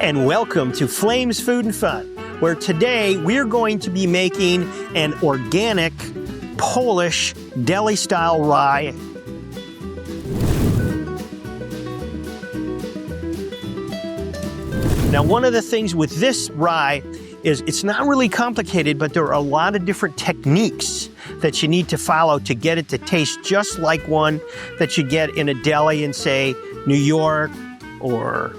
and welcome to Flames Food and Fun, where today we're going to be making an organic Polish deli-style rye. Now, one of the things with this rye is it's not really complicated, but there are a lot of different techniques that you need to follow to get it to taste just like one that you get in a deli in, say, New York or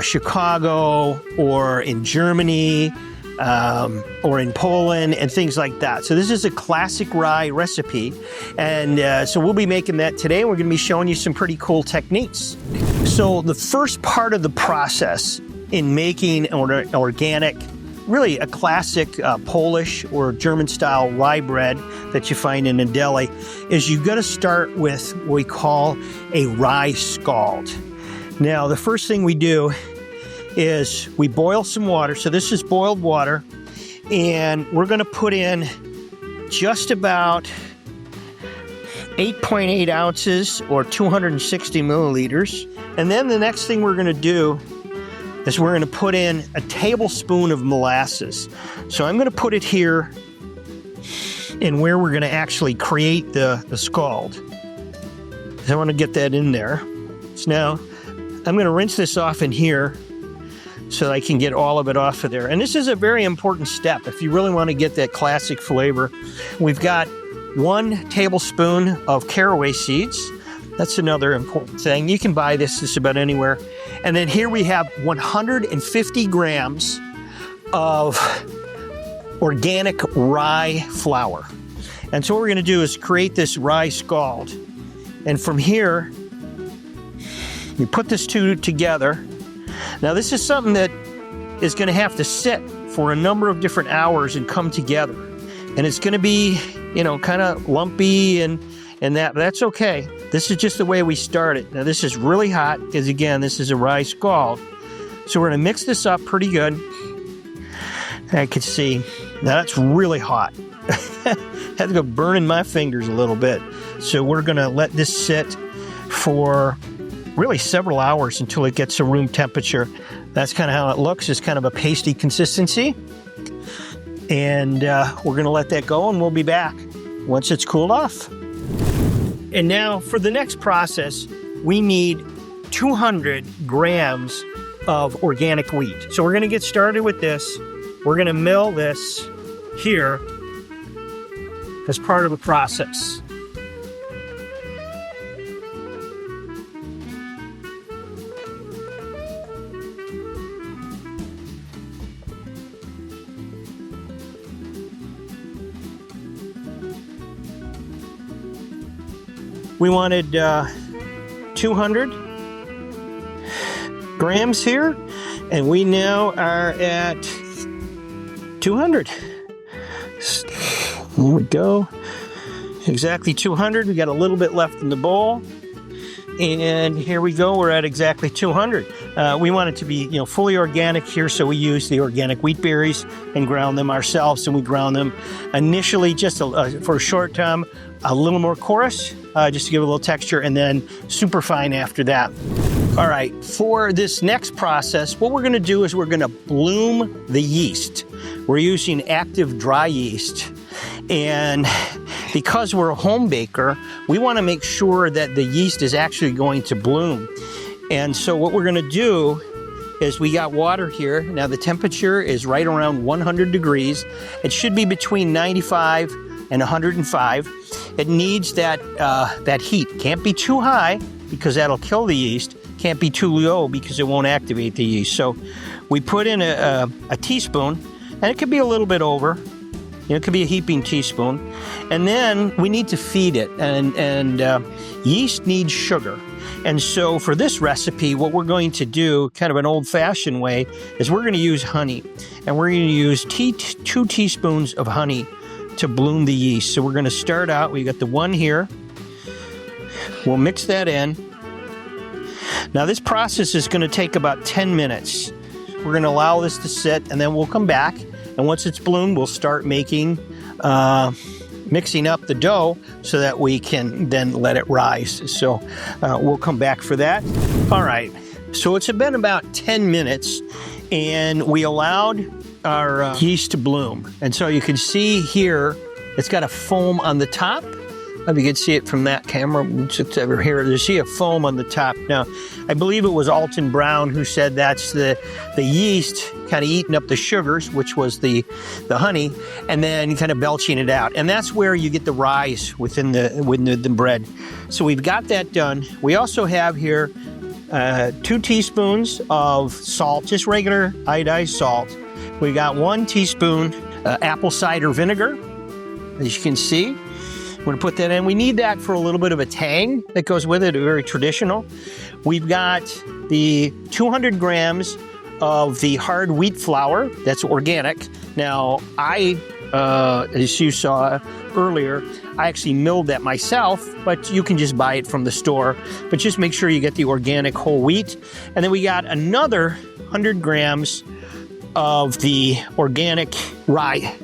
Chicago or in Germany or in Poland and things like that. So this is a classic rye recipe, and so we'll be making that today. We're going to be showing you some pretty cool techniques. So the first part of the process in making an organic, really a classic Polish or German-style rye bread that you find in a deli, is you've got to start with what we call a rye scald. Now, the first thing we do is we boil some water. So this is boiled water, and we're going to put in just about 8.8 ounces or 260 milliliters. And then the next thing we're going to do is we're going to put in a tablespoon of molasses. So I'm going to put it here in where we're going to actually create the scald. So I want to get that in there. So now I'm going to rinse this off in here so that I can get all of it off of there. And this is a very important step if you really want to get that classic flavor. We've got 1 tablespoon of caraway seeds. That's another important thing. You can buy this just about anywhere. And then here we have 150 grams of organic rye flour. And so what we're going to do is create this rye scald. And from here, you put this two together. Now this is something that is going to have to sit for a number of different hours and come together. And it's going to be, kind of lumpy and that's okay. This is just the way we start it. Now this is really hot because, again, this is a rye scald. So we're going to mix this up pretty good. I can see, now that's really hot. Had to go burning my fingers a little bit. So we're going to let this sit for really several hours until it gets to room temperature. That's kind of how it looks. It's kind of a pasty consistency. And we're going to let that go, and we'll be back once it's cooled off. And now for the next process, we need 200 grams of organic wheat. So we're going to get started with this. We're going to mill this here as part of the process. We wanted 200 grams here, and we now are at 200. There we go. Exactly 200. We got a little bit left in the bowl. And here we go. We're at exactly 200. We want it to be, fully organic here, so we use the organic wheat berries and ground them ourselves. And we ground them initially just for a short time, a little more coarse, just to give it a little texture, and then super fine after that. All right, for this next process, what we're going to do is we're going to bloom the yeast. We're using active dry yeast. And because we're a home baker, we want to make sure that the yeast is actually going to bloom. And so what we're going to do is we got water here. Now the temperature is right around 100 degrees. It should be between 95 and 105. It needs that heat. Can't be too high because that'll kill the yeast. Can't be too low because it won't activate the yeast. So we put in a teaspoon, and it could be a little bit over. It could be a heaping teaspoon. And then we need to feed it, and yeast needs sugar. And so for this recipe, what we're going to do, kind of an old-fashioned way, is we're going to use honey. And we're going to use 2 teaspoons of honey to bloom the yeast. So we're going to start out, we got the 1 here. We'll mix that in. Now this process is going to take about 10 minutes. We're going to allow this to sit, and then we'll come back. And once it's bloomed, we'll start mixing up the dough so that we can then let it rise. So we'll come back for that. All right, So it's been about 10 minutes, and we allowed our yeast to bloom. And so you can see here, it's got a foam on the top. If you can see it from that camera, just over here, you see a foam on the top. Now, I believe it was Alton Brown who said that's the yeast kind of eating up the sugars, which was the honey, and then kind of belching it out. And that's where you get the rise within the bread. So we've got that done. We also have here 2 teaspoons of salt, just regular iodized salt. We got 1 teaspoon apple cider vinegar, as you can see. We're going to put that in. We need that for a little bit of a tang that goes with it, very traditional. We've got the 200 grams of the hard wheat flour that's organic. Now, as you saw earlier, I actually milled that myself, but you can just buy it from the store. But just make sure you get the organic whole wheat. And then we got another 100 grams of the organic rye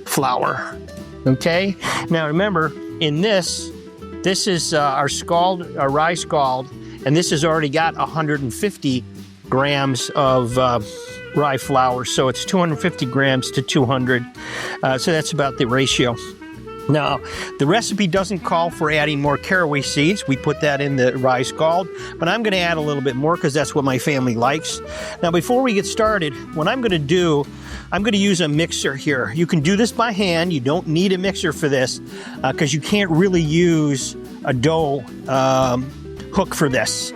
flour. Okay, now remember, in this is our rye scald, and this has already got 150 grams of rye flour, so it's 250 grams to 200, so that's about the ratio. Now, the recipe doesn't call for adding more caraway seeds. We put that in the rye scald, but I'm going to add a little bit more because that's what my family likes. Now, before we get started, what I'm going to do, I'm going to use a mixer here. You can do this by hand. You don't need a mixer for this because you can't really use a dough hook for this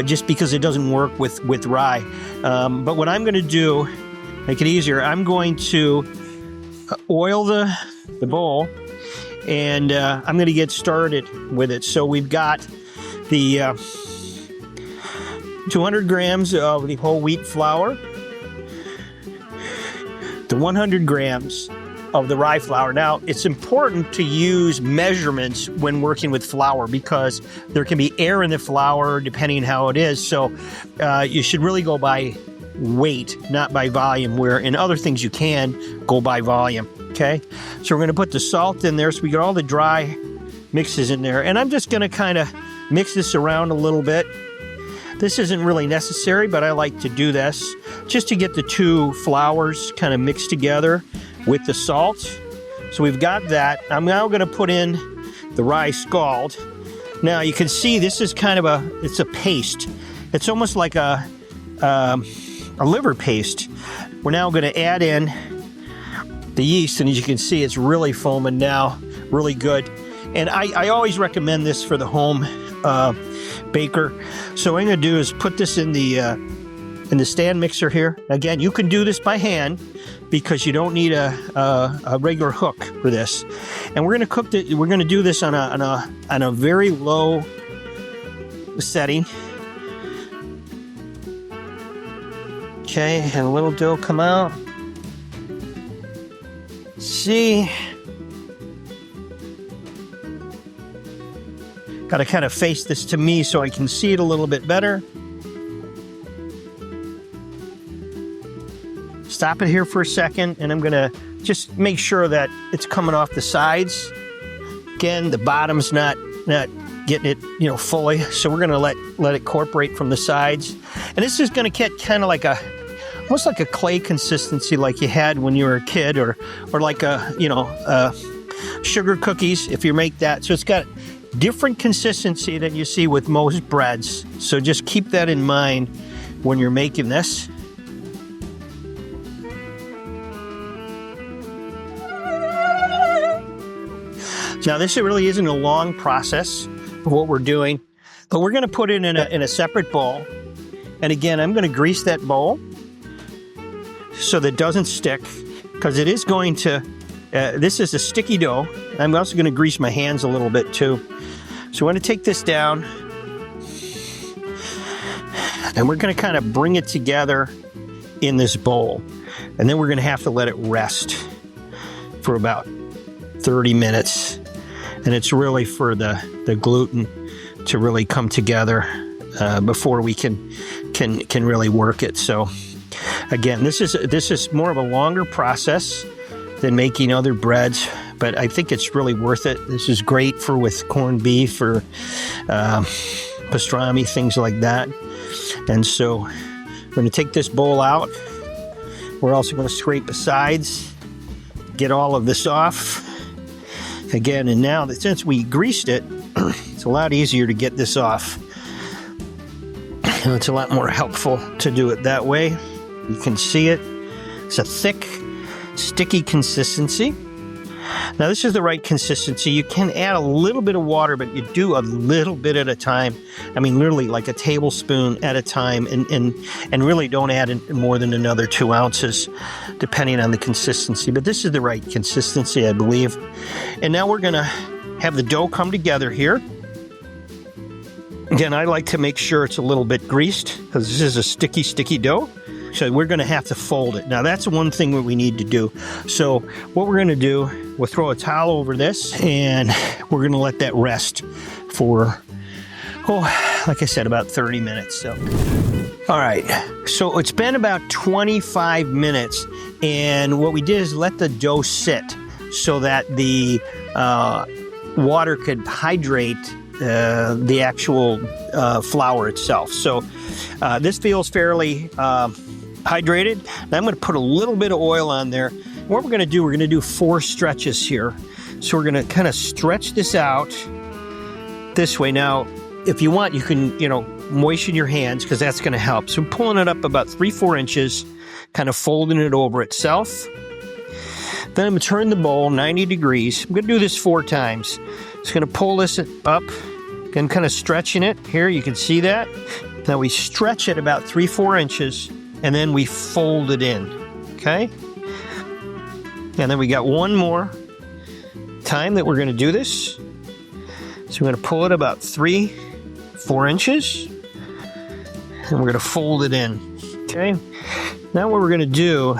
just because it doesn't work with rye. But what I'm going to do, make it easier, I'm going to oil the bowl, and I'm going to get started with it. So we've got the 200 grams of the whole wheat flour, the 100 grams of the rye flour. Now, it's important to use measurements when working with flour because there can be air in the flour depending on how it is. So you should really go by weight, not by volume, where in other things you can go by volume. Okay, so we're going to put the salt in there so we get all the dry mixes in there. And I'm just going to kind of mix this around a little bit. This isn't really necessary, but I like to do this just to get the 2 flours kind of mixed together with the salt. So we've got that. I'm now going to put in the rye scald. Now you can see this is kind of it's a paste. It's almost like a liver paste. We're now going to add in the yeast, and as you can see, it's really foaming now, really good. And I always recommend this for the home baker. So what I'm going to do is put this in the stand mixer here. Again, you can do this by hand because you don't need a regular hook for this. And we're going to cook it. We're going to do this on a very low setting. Okay, and a little dough come out. See, got to kind of face this to me so I can see it a little bit better. Stop it here for a second, and I'm going to just make sure that it's coming off the sides. Again, the bottom's not getting it, fully, so we're going to let it incorporate from the sides. And this is going to get kind of like almost like a clay consistency like you had when you were a kid, or like sugar cookies if you make that. So it's got different consistency than you see with most breads. So just keep that in mind when you're making this. Now this really isn't a long process of what we're doing, but we're going to put it in a separate bowl. And again, I'm going to grease that bowl so that it doesn't stick, because it is going to, this is a sticky dough. I'm also going to grease my hands a little bit too. So I'm going to take this down, and we're going to kind of bring it together in this bowl. And then we're going to have to let it rest for about 30 minutes. And it's really for the gluten to really come together before we can really work it. So again, this is more of a longer process than making other breads, but I think it's really worth it. This is great with corned beef or pastrami, things like that. And so we're going to take this bowl out. We're also going to scrape the sides, get all of this off. Again, and now that since we greased it, it's a lot easier to get this off. And it's a lot more helpful to do it that way. You can see it. It's a thick, sticky consistency. Now this is the right consistency. You can add a little bit of water, but you do a little bit at a time. I mean, literally like a tablespoon at a time, and really don't add in more than another 2 ounces, depending on the consistency. But this is the right consistency, I believe. And now we're gonna have the dough come together here. Again, I like to make sure it's a little bit greased because this is a sticky dough. So we're going to have to fold it. Now that's one thing that we need to do. So what we're going to do, we'll throw a towel over this and we're going to let that rest for, like I said, about 30 minutes. So, all right. So it's been about 25 minutes, and what we did is let the dough sit so that the water could hydrate the actual flour itself. So this feels fairly hydrated. Now I'm going to put a little bit of oil on there. What we're going to do, we're going to do 4 stretches here. So we're going to kind of stretch this out this way. Now, if you want, you can, moisten your hands because that's going to help. So I'm pulling it up about 3-4 inches, kind of folding it over itself. Then I'm going to turn the bowl 90 degrees. I'm going to do this 4 times. Just going to pull this up and kind of stretching it. Here, you can see that. Now we stretch it about 3-4 inches, and then we fold it in, okay? And then we got one more time that we're going to do this. So we're going to pull it about 3-4 inches, and we're going to fold it in, okay? Now what we're going to do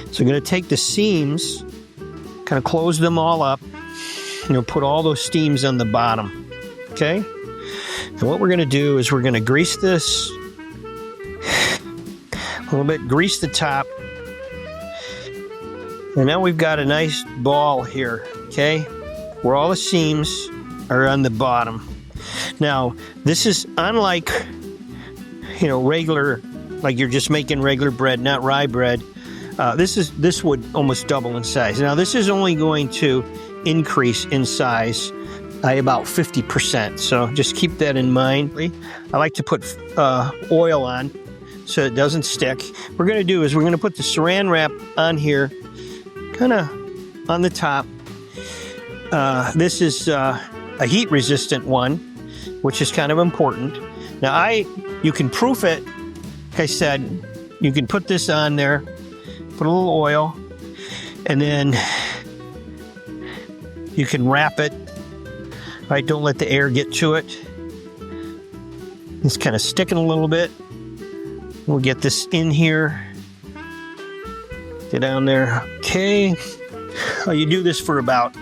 is we're going to take the seams, kind of close them all up, and put all those seams on the bottom, okay? And what we're going to do is we're going to grease this a little bit, grease the top. And now we've got a nice ball here, okay? Where all the seams are on the bottom. Now, this is unlike, regular, like you're just making regular bread, not rye bread. This would almost double in size. Now, this is only going to increase in size by about 50%. So just keep that in mind. I like to put oil on so it doesn't stick. What we're going to do is we're going to put the saran wrap on here, kind of on the top. This is a heat resistant one, which is kind of important. Now you can proof it. Like I said, you can put this on there, put a little oil, and then you can wrap it. Right, don't let the air get to it. It's kind of sticking a little bit. We'll get this in here. Get down there. Okay. You do this for about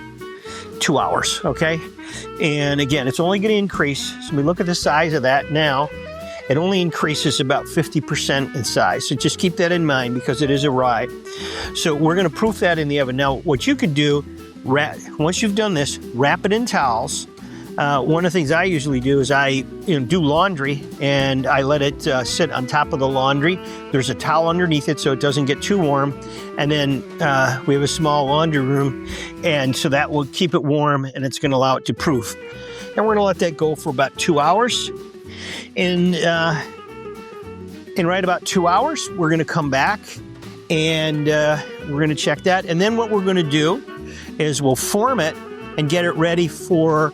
2 hours, okay? And again, it's only going to increase. So we look at the size of that now. It only increases about 50% in size. So just keep that in mind because it is a rye. So we're going to proof that in the oven. Now, what you could do, once you've done this, wrap it in towels. One of the things I usually do is I do laundry, and I let it sit on top of the laundry. There's a towel underneath it so it doesn't get too warm. And then we have a small laundry room, and so that will keep it warm, and it's going to allow it to proof. And we're going to let that go for about 2 hours. And in right about 2 hours, we're going to come back, and we're going to check that. And then what we're going to do is we'll form it and get it ready for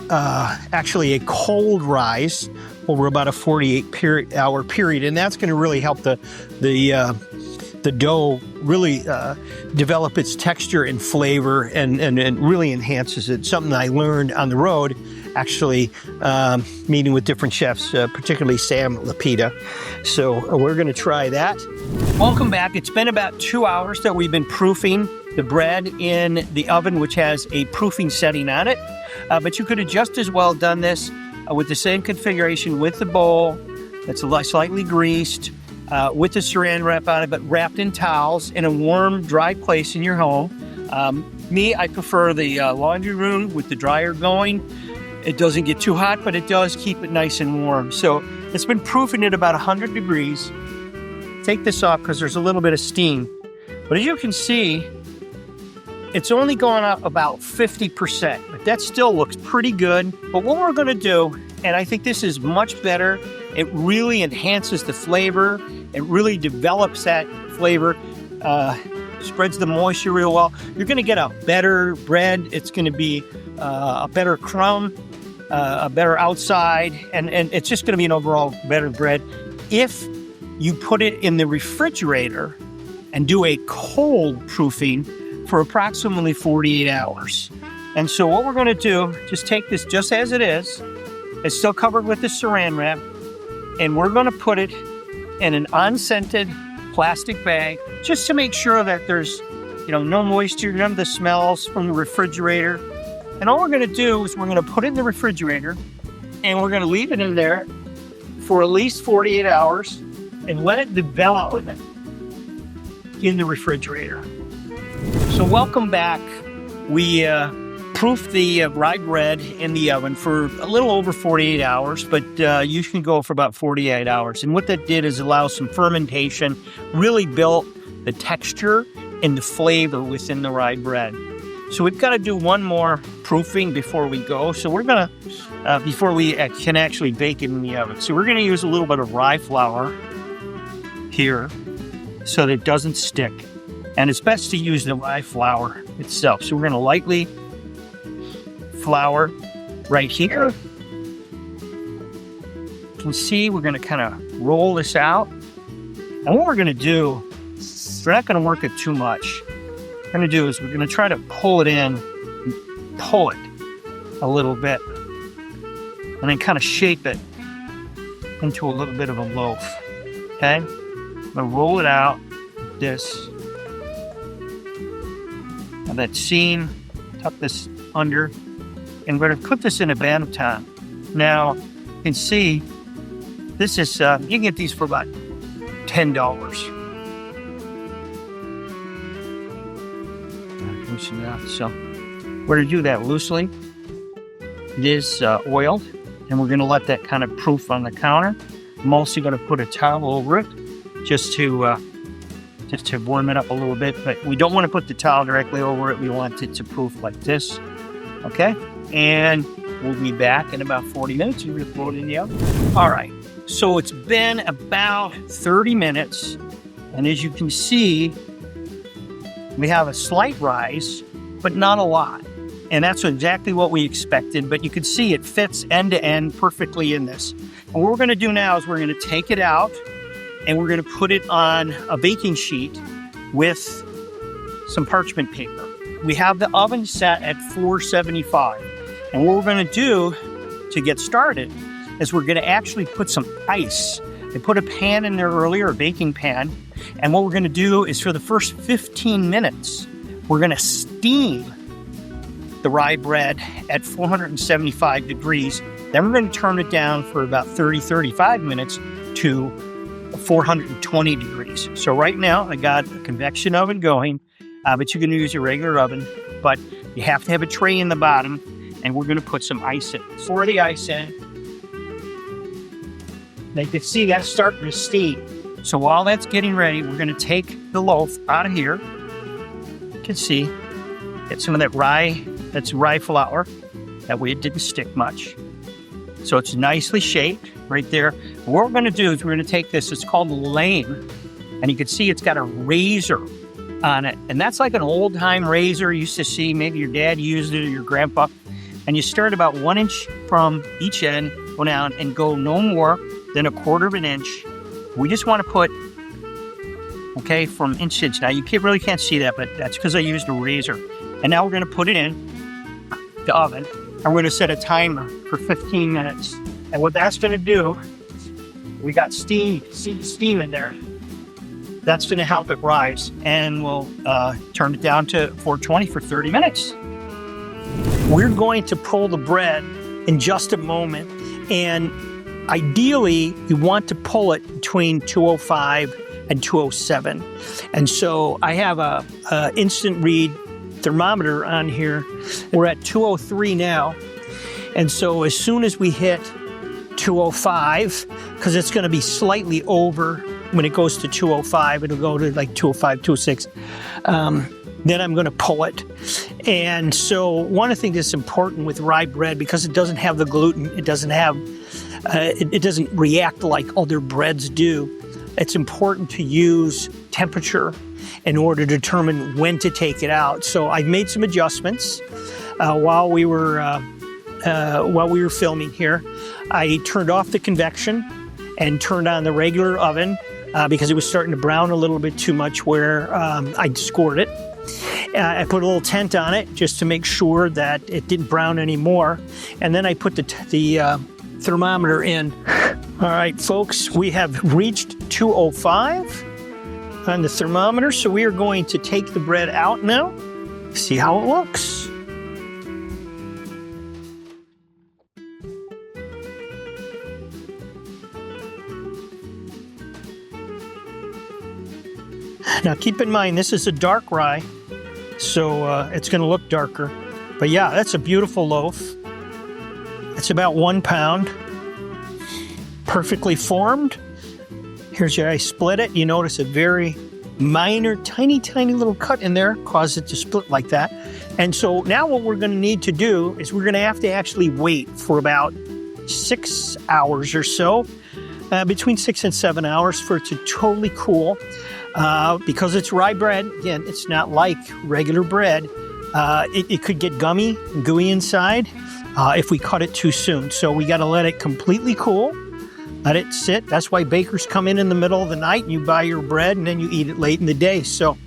actually a cold rise over about a 48-hour period, and that's going to really help the dough really develop its texture and flavor, and really enhances it. Something I learned on the road, actually meeting with different chefs, particularly Sam Lapita. So we're going to try that. Welcome back. It's been about 2 hours that we've been proofing the bread in the oven, which has a proofing setting on it. But you could have just as well done this with the same configuration with the bowl that's slightly greased, with the saran wrap on it, but wrapped in towels in a warm, dry place in your home. I prefer the laundry room with the dryer going. It doesn't get too hot, but it does keep it nice and warm. So it's been proofing at about 100 degrees. Take this off because there's a little bit of steam. But as you can see, it's only gone up about 50%, but that still looks pretty good. But what we're gonna do, and I think this is much better, it really enhances the flavor. It really develops that flavor, spreads the moisture real well. You're gonna get a better bread. It's gonna be a better crumb, a better outside, and it's just gonna be an overall better bread. If you put it in the refrigerator and do a cold proofing for approximately 48 hours. And so what we're gonna do, just take this just as it is. It's still covered with the saran wrap, and we're gonna put it in an unscented plastic bag, just to make sure that there's, no moisture, none of the smells from the refrigerator. And all we're gonna do is we're gonna put it in the refrigerator, and we're gonna leave it in there for at least 48 hours and let it develop in the refrigerator. So welcome back. We proofed the rye bread in the oven for a little over 48 hours, but you can go for about 48 hours. And what that did is allow some fermentation, really built the texture and the flavor within the rye bread. So we've got to do one more proofing before we go. So we're gonna, before we can actually bake it in the oven. So we're gonna use a little bit of rye flour here so that it doesn't stick. And it's best to use the rye flour itself. So we're going to lightly flour right here. You can see we're going to kind of roll this out. And what we're going to do, we're not going to work it too much. What we're going to do is we're going to try to pull it in, pull it a little bit, and then kind of shape it into a little bit of a loaf. Okay? I'm going to roll it out like this. That seam, tuck this under, and we're going to put this in a bantam. Now, you can see, this is, you can get these for about $10. Loosen it up. So, we're going to do that loosely. It is oiled, and we're going to let that kind of proof on the counter. I'm also going to put a towel over it, just to warm it up a little bit, but we don't want to put the towel directly over it. We want it to proof like this, okay? And we'll be back in about 40 minutes. We're going to throw it in the oven. All right, so it's been about 30 minutes, and as you can see, we have a slight rise, but not a lot. And that's exactly what we expected, but you can see it fits end to end perfectly in this. And what we're going to do now is we're going to take it out, and we're going to put it on a baking sheet with some parchment paper. We have the oven set at 475. And what we're going to do to get started is we're going to actually put some ice. I put a pan in there earlier, a baking pan. And what we're going to do is for the first 15 minutes, we're going to steam the rye bread at 475 degrees. Then we're going to turn it down for about 35 minutes to 420 degrees. So right now I got a convection oven going, but you're going to use your regular oven, but you have to have a tray in the bottom, and we're going to put some ice in. Pour the ice in. Now you can see that's starting to steam. So while that's getting ready, we're going to take the loaf out of here. You can see, get some of that rye, that's rye flour. That way it didn't stick much. So it's nicely shaped right there. What we're going to do is we're going to take this, it's called a lame, and you can see it's got a razor on it. And that's like an old-time razor you used to see. Maybe your dad used it or your grandpa. And you start about 1 inch from each end, go down, and go no more than 1/4 of an inch. We just want to put, okay, from inch to inch. Now, you really can't see that, but that's because I used a razor. And now we're going to put it in the oven. And we're going to set a timer for 15 minutes. And what that's going to do, we got steam, see the steam in there. That's going to help it rise. And we'll turn it down to 420 for 30 minutes. We're going to pull the bread in just a moment. And ideally, you want to pull it between 205 and 207. And so I have a instant read thermometer on here. We're at 203 now. And so as soon as we hit 205, because it's going to be slightly over when it goes to 205, it'll go to like 205, 206. Then I'm going to pull it. And so one of the things that's important with rye bread, because it doesn't have the gluten, it doesn't have, it doesn't react like other breads do. It's important to use temperature in order to determine when to take it out. So I've made some adjustments while we were filming here. I turned off the convection and turned on the regular oven because it was starting to brown a little bit too much where I'd scored it. I put a little tent on it just to make sure that it didn't brown anymore. And then I put the thermometer in. All right, folks, we have reached 205 on the thermometer. So we are going to take the bread out now, see how it looks. Now keep in mind, this is a dark rye, so it's going to look darker. But yeah, that's a beautiful loaf. It's about 1 pound, perfectly formed. Here's where I split it. You notice a very minor, tiny little cut in there caused it to split like that. And so now what we're going to need to do is we're going to have to actually wait for about 6 hours or so, between 6 and 7 hours for it to totally cool. Because it's rye bread, again, it's not like regular bread. It could get gummy and gooey inside if we cut it too soon. So we got to let it completely cool, let it sit. That's why bakers come in the middle of the night and you buy your bread and then you eat it late in the day. So,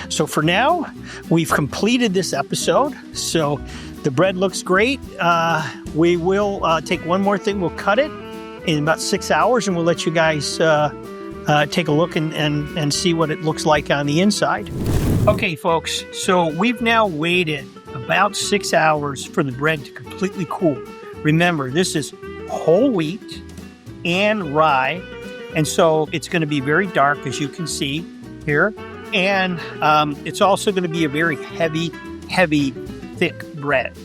so for now, we've completed this episode. So the bread looks great. We will take one more thing. We'll cut it in about 6 hours and we'll let you guys take a look and see what it looks like on the inside. Okay, folks, so we've now waited about 6 hours for the bread to completely cool. Remember, this is whole wheat and rye, and so it's going to be very dark, as you can see here, and it's also going to be a very heavy, thick bread.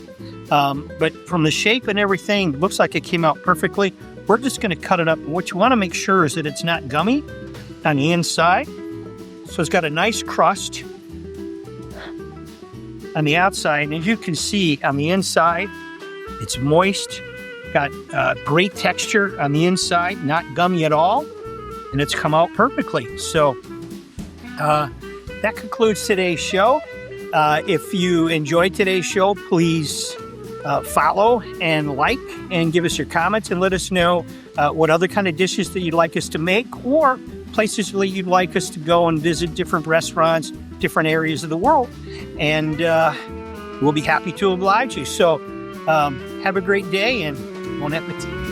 But from the shape and everything, looks like it came out perfectly. We're just going to cut it up. What you want to make sure is that it's not gummy on the inside. So it's got a nice crust on the outside. And as you can see on the inside, it's moist, got great texture on the inside, not gummy at all. And it's come out perfectly. So that concludes today's show. If you enjoyed today's show, please follow and like and give us your comments and let us know what other kind of dishes that you'd like us to make or places that you'd like us to go and visit different restaurants, different areas of the world. And we'll be happy to oblige you. So have a great day and bon appetit.